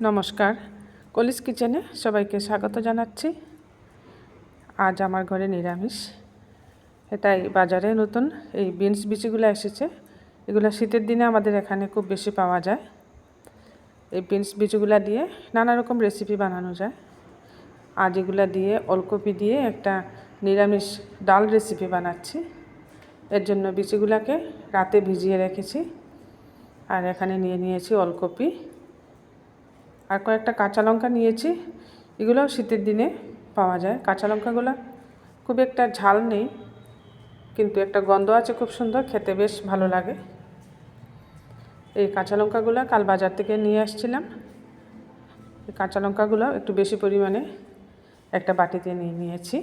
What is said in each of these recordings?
নমস্কার, কলিস কিচেনে সবাইকে স্বাগত জানাচ্ছি। আজ আমার ঘরে নিরামিষ। এটাই বাজারে নতুন এই বিনস বিচিগুলো এসেছে। এগুলো শীতের দিনে আমাদের এখানে খুব বেশি পাওয়া যায়। এই বিনস বিচিগুলো দিয়ে নানা রকম রেসিপি বানানো যায়। আজ এগুলো দিয়ে ওলকপি দিয়ে একটা নিরামিষ ডাল রেসিপি বানাচ্ছি। এর জন্য বিচিগুলোকে রাতে ভিজিয়ে রেখেছি। আর এখানে নিয়েছি ওলকপি আর কয়েকটা কাঁচা লঙ্কা নিয়েছি। এগুলো শীতের দিনে পাওয়া যায়। কাঁচা লঙ্কাগুলো খুব একটা ঝাল নেই, কিন্তু একটা গন্ধ আছে খুব সুন্দর, খেতে বেশ ভালো লাগে। এই কাঁচা লঙ্কাগুলো কাল বাজার থেকে নিয়ে আসছিলাম। এই কাঁচা লঙ্কাগুলো একটু বেশি পরিমাণে একটা বাটিতে নিয়েছি।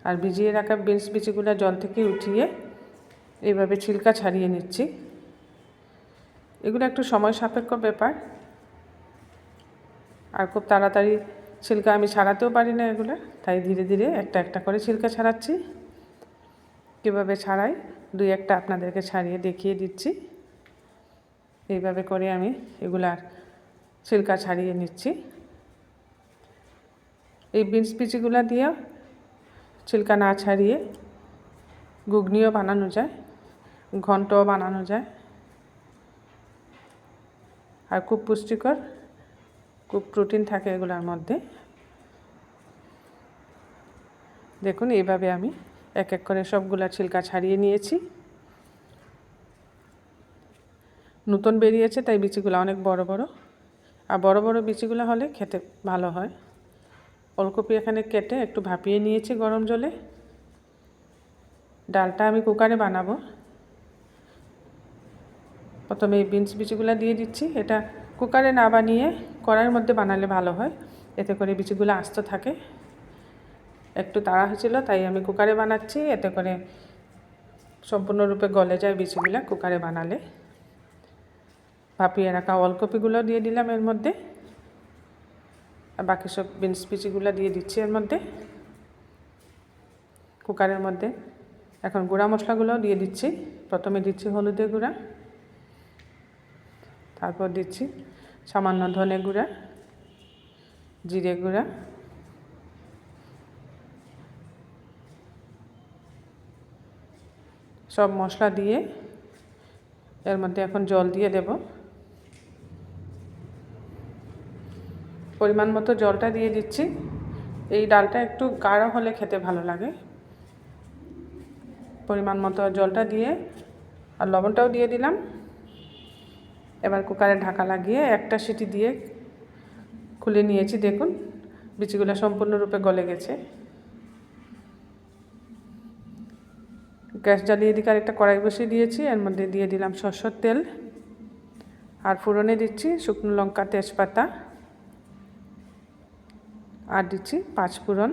আর ভিজিয়ে রাখা বিনস বিচিগুলো জল থেকে উঠিয়ে এইভাবে ছিলকা ছাড়িয়ে নিচ্ছি। এগুলো একটু সময় সাপেক্ষ ব্যাপার, আর খুব তাড়াতাড়ি ছিলকা আমি ছাড়াতেও পারি না এগুলো, তাই ধীরে ধীরে একটা একটা করে ছিলকা ছাড়াচ্ছি। কীভাবে ছাড়াই দুই একটা আপনাদেরকে ছাড়িয়ে দেখিয়ে দিচ্ছি। এইভাবে করে আমি এগুলার ছিলকা ছাড়িয়ে নিচ্ছি। এই বিনস বিচিগুলো দিয়ে ছিলকা না ছাড়িয়ে ঘুগনিও বানানো যায়, ঘন্টও বানানো যায়, আর খুব পুষ্টিকর, খুব প্রোটিন থাকে এগুলোর মধ্যে। দেখুন এইভাবে আমি এক এক করে সবগুলা ছিলকা ছাড়িয়ে নিয়েছি। নতুন বেরিয়েছে তাই বিচিগুলো অনেক বড় বড়, আর বড় বড় বিচিগুলো হলে খেতে ভালো হয়। ওলকপি এখানে কেটে একটু ভাপিয়ে নিয়েছি গরম জলে। ডালটা আমি কুকারে বানাবো। প্রথমে এই বিনস বিচিগুলো দিয়ে দিচ্ছি। এটা কুকারে না বানিয়ে কড়াইয়ের মধ্যে বানালে ভালো হয়, এতে করে বিচিগুলো আস্ত থাকে। একটু তাড়া হয়েছিল তাই আমি কুকারে বানাচ্ছি, এতে করে সম্পূর্ণরূপে গলে যায় বিচিগুলো কুকারে বানালে। ভাপিয়ে রাখা ওলকপিগুলো দিয়ে দিলাম এর মধ্যে, আর বাকি সব বিনস বিচিগুলো দিয়ে দিচ্ছি এর মধ্যে কুকারের মধ্যে। এখন গুঁড়া মশলাগুলোও দিয়ে দিচ্ছি। প্রথমে দিচ্ছি হলুদের গুঁড়া, তারপর দিচ্ছি সামান্য ধনে গুঁড়া, জিরে গুঁড়া, সব মশলা দিয়ে এর মধ্যে এখন জল দিয়ে দেব। পরিমাণ মতো জলটা দিয়ে দিচ্ছি। এই ডালটা একটু গাঢ় হলে খেতে ভালো লাগে। পরিমাণ মতো জলটা দিয়ে আর লবণটাও দিয়ে দিলাম। এবার কুকারে ঢাকা লাগিয়ে একটা সিটি দিয়ে খুলে নিয়েছি। দেখুন বিচিগুলো সম্পূর্ণরূপে গলে গেছে। গ্যাস জ্বালিয়ে দিকে আরেকটা কড়াই বসিয়ে দিয়েছি। এর মধ্যে দিয়ে দিলাম সরষের তেল, আর ফোড়নে দিচ্ছি শুকনো লঙ্কা, তেজপাতা, আর দিচ্ছি 5 ফোড়ন।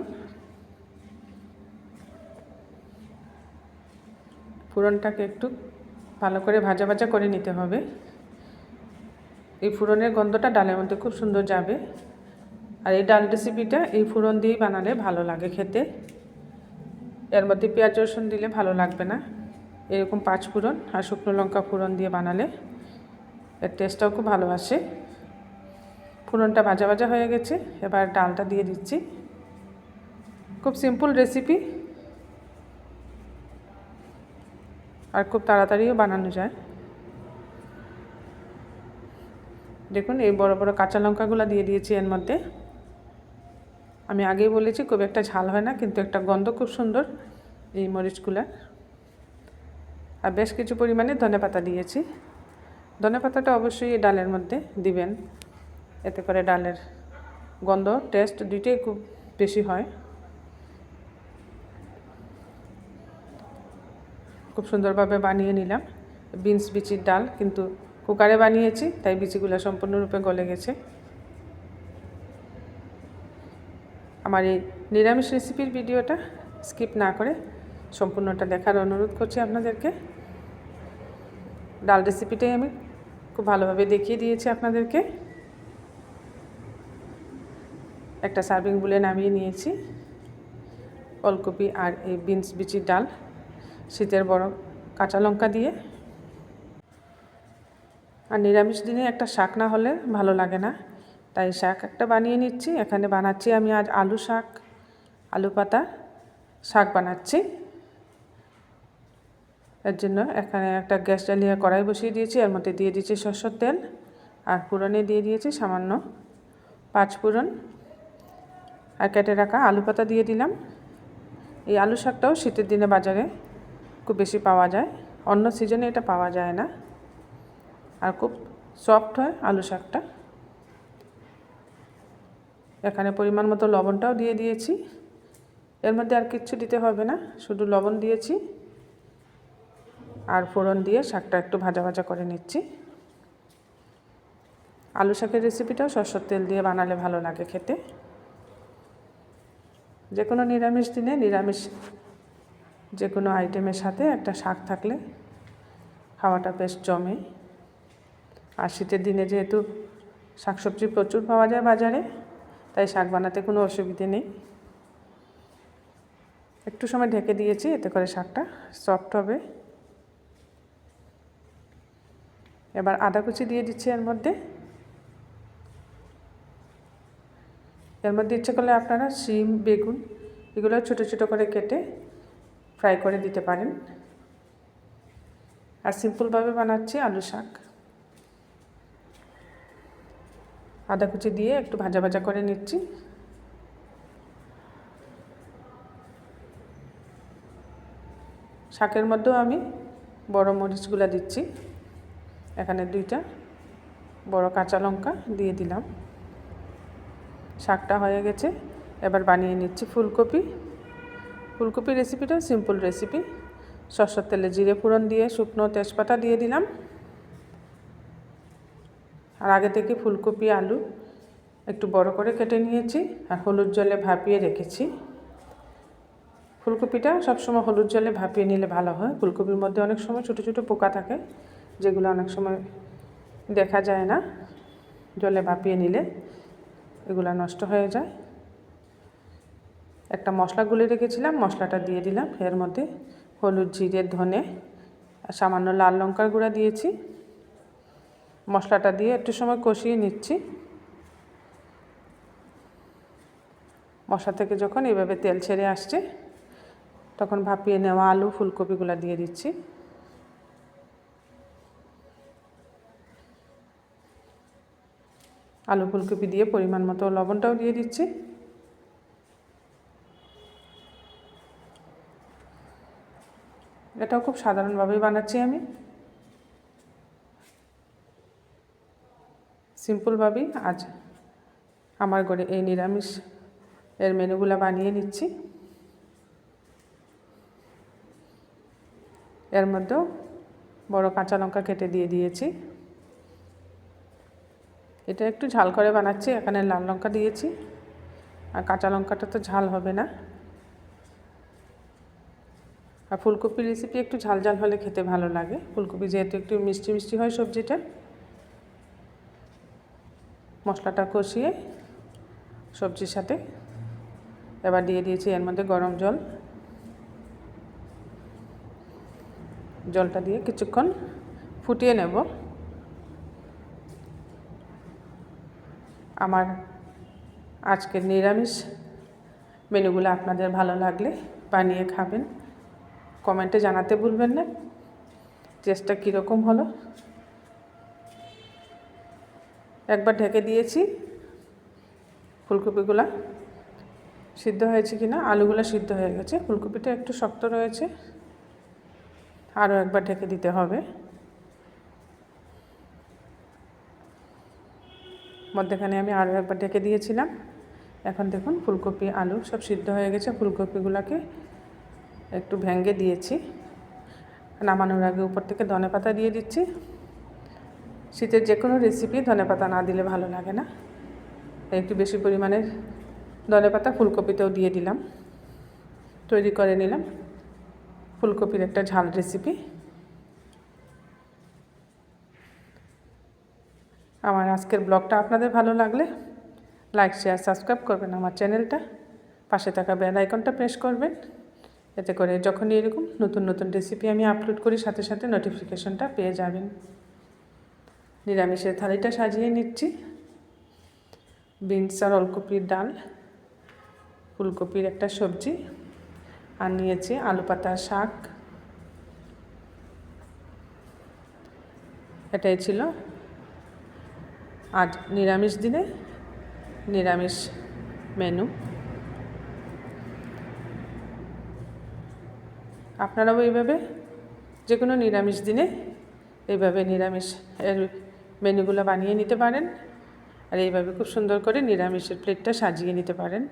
ফোড়নটাকে একটু ভালো করে ভাজা ভাজা করে নিতে হবে। এই ফোড়নের গন্ধটা ডালের মধ্যে খুব সুন্দর যাবে। আর এই ডাল রেসিপিটা এই ফোড়ন দিয়েই বানালে ভালো লাগে খেতে। এর মধ্যে পেঁয়াজ রসুন দিলে ভালো লাগবে না। এরকম 5 ফোড়ন আর শুকনো লঙ্কা ফোড়ন দিয়ে বানালে এর টেস্টটাও খুব ভালো আসে। ফোড়নটা ভাজা ভাজা হয়ে গেছে, এবার ডালটা দিয়ে দিচ্ছি। খুব সিম্পল রেসিপি, আর খুব তাড়াতাড়িও বানানো যায়। দেখুন এই বড় বড় কাঁচা লঙ্কাগুলো দিয়ে দিয়েছি এর মধ্যে। আমি আগেই বলেছি খুব একটা ঝাল হয় না, কিন্তু একটা গন্ধ খুব সুন্দর এই মরিচগুলো। আর বেশ কিছু পরিমাণে ধনেপাতা দিয়েছি। ধনেপাতাটা অবশ্যই এই ডালের মধ্যে দিবেন, এতে করে ডালের গন্ধ, টেস্ট দুইটাই খুব বেশি হয়। খুব সুন্দরভাবে বানিয়ে নিলাম বিনস বিচির ডাল, কিন্তু কুকারে বানিয়েছি তাই বিচিগুলো সম্পূর্ণরূপে গলে গেছে। আমার এই নিরামিষ রেসিপির ভিডিওটা স্কিপ না করে সম্পূর্ণটা দেখার অনুরোধ করছি আপনাদেরকে। ডাল রেসিপিটাই আমি খুব ভালোভাবে দেখিয়ে দিয়েছি আপনাদেরকে। একটা সার্ভিং বুলে নামিয়ে নিয়েছি ওলকপি আর এই বিনস বিচির ডাল, শীতের বড় কাঁচা লঙ্কা দিয়ে। আর নিরামিষ দিনে একটা শাক না হলে ভালো লাগে না, তাই শাক একটা বানিয়ে নিচ্ছি। এখানে বানাচ্ছি আমি আজ আলু শাক, আলু পাতা শাক বানাচ্ছি। এর জন্য এখানে একটা গ্যাস জ্বালিয়ে কড়াই বসিয়ে দিয়েছি, এর মধ্যে দিয়ে দিয়েছি সরষের তেল, আর ফোড়নে দিয়ে দিয়েছি সামান্য 5 ফোড়ন, আর কেটে রাখা আলু পাতা দিয়ে দিলাম। এই আলু শাকটাও শীতের দিনে বাজারে খুব বেশি পাওয়া যায়, অন্য সিজনে এটা পাওয়া যায় না, আর খুব সফট হয় আলু শাকটা। এখানে পরিমাণ মতো লবণটাও দিয়ে দিয়েছি, এর মধ্যে আর কিচ্ছু দিতে হবে না, শুধু লবণ দিয়েছি আর ফোড়ন দিয়ে শাকটা একটু ভাজা ভাজা করে নিচ্ছি। আলু শাকের রেসিপিটাও সরষের তেল দিয়ে বানালে ভালো লাগে খেতে। যে কোনো নিরামিষ দিনে নিরামিষ যে কোনো আইটেমের সাথে একটা শাক থাকলে খাওয়াটা বেশ জমে। আর শীতের দিনে যেহেতু শাকসবজি প্রচুর পাওয়া যায় বাজারে, তাই শাক বানাতে কোনো অসুবিধে নেই। একটু সময় ঢেকে দিয়েছি, এতে করে শাকটা সফট হবে। এবার আদা কুচি দিয়ে দিচ্ছি এর মধ্যে। ইচ্ছে করলে আপনারা শিম, বেগুন এগুলো ছোটো ছোটো করে কেটে ফ্রাই করে দিতে পারেন। আর সিম্পলভাবে বানাচ্ছি আলু শাক। আদা কুচি দিয়ে একটু ভাজা ভাজা করে নিচ্ছি। শাকের মধ্যেও আমি বড় মরিচগুলো দিচ্ছি, এখানে 2টা বড় কাঁচা লঙ্কা দিয়ে দিলাম। শাকটা হয়ে গেছে, এবার বানিয়ে নিচ্ছি ফুলকপি। ফুলকপি রেসিপিটা সিম্পল রেসিপি। সরষের তেলে জিরে ফোড়ন দিয়ে শুকনো তেজপাতা দিয়ে দিলাম, আর আগে থেকে ফুলকপি আলু একটু বড় করে কেটে নিয়েছি আর হলুদ জলে ভাপিয়ে রেখেছি। ফুলকপিটা সবসময় হলুদ জলে ভাপিয়ে নিলে ভালো হয়। ফুলকপির মধ্যে অনেক সময় ছোটো ছোটো পোকা থাকে, যেগুলো অনেক সময় দেখা যায় না, জলে ভাপিয়ে নিলে এগুলো নষ্ট হয়ে যায়। একটা মশলা গুলে রেখেছিলাম, মশলাটা দিয়ে দিলাম। এর মধ্যে হলুদ, জিরে, ধনে আর সামান্য লাল লঙ্কার গুঁড়া দিয়েছি। মশলাটা দিয়ে একটু সময় কষিয়ে নিচ্ছি। মশলা থেকে যখন এভাবে তেল ছেড়ে আসছে, তখন ভাপিয়ে নেওয়া আলু ফুলকপিগুলো দিয়ে দিচ্ছি। আলু ফুলকপি দিয়ে পরিমাণ মতো লবণটাও দিয়ে দিচ্ছি। এটাও খুব সাধারণভাবেই বানাচ্ছি আমি, সিম্পলভাবেই আজ আমার ঘরে এই নিরামিষ এর মেনুগুলো বানিয়ে নিচ্ছি। এর মধ্যেও বড় কাঁচা লঙ্কা কেটে দিয়ে দিয়েছি। এটা একটু ঝাল করে বানাচ্ছি, এখানে লাল লঙ্কা দিয়েছি, আর কাঁচা লঙ্কাটা তো ঝাল হবে না। আর ফুলকপির রেসিপি একটু ঝাল ঝাল হলে খেতে ভালো লাগে। ফুলকপি যেহেতু একটু মিষ্টি মিষ্টি হয় সবজিটা। মশলাটা কষিয়ে সবজির সাথে এবার দিয়ে দিয়েছি এর মধ্যে গরম জল। জলটা দিয়ে কিছুক্ষণ ফুটিয়ে নেব। আমার আজকের নিরামিষ মেনুগুলো আপনাদের ভালো লাগলে বানিয়ে খাবেন, কমেন্টে জানাতে ভুলবেন না টেস্টটা কীরকম হলো। একবার ঢেকে দিয়েছি, ফুলকপিগুলো সিদ্ধ হয়েছে কিনা। আলুগুলো সিদ্ধ হয়ে গেছে, ফুলকপিটা একটু শক্ত রয়েছে, আরও একবার ঢেকে দিতে হবে। মধ্যেখানে আমি আরও একবার ঢেকে দিয়েছিলাম। এখন দেখুন ফুলকপি আলু সব সিদ্ধ হয়ে গেছে। ফুলকপিগুলোকে একটু ভেঙে দিয়েছি। নামানোর আগে উপর থেকে ধনেপাতা দিয়ে দিচ্ছি। শীতের যে কোনো রেসিপি ধনেপাতা না দিলে ভালো লাগে না, একটু বেশি পরিমাণের ধনেপাতা ফুলকপিতেও দিয়ে দিলাম। তৈরি করে নিলাম ফুলকপির একটা ঝাল রেসিপি। আমার আজকের ব্লগটা আপনাদের ভালো লাগলে লাইক, শেয়ার, সাবস্ক্রাইব করবেন আমার চ্যানেলটা। পাশে থাকা বেল আইকনটা প্রেস করবেন, এতে করে যখনই এরকম নতুন নতুন রেসিপি আমি আপলোড করি সাথে সাথে নোটিফিকেশনটা পেয়ে যাবেন। নিরামিষের থালিটা সাজিয়ে নিচ্ছি। বিনস আর ওলকপির ডাল, ফুলকপির একটা সবজি, আর নিয়েছি আলু পাতার শাক। এটাই ছিল আজ নিরামিষ দিনে নিরামিষ মেনু। আপনারাও এইভাবে যে কোনো নিরামিষ দিনে এইভাবে নিরামিষ এর মেনুগুলো বানিয়ে নিতে পারেন, আর এইভাবে খুব সুন্দর করে নিরামিষের প্লেটটা সাজিয়ে নিতে পারেন।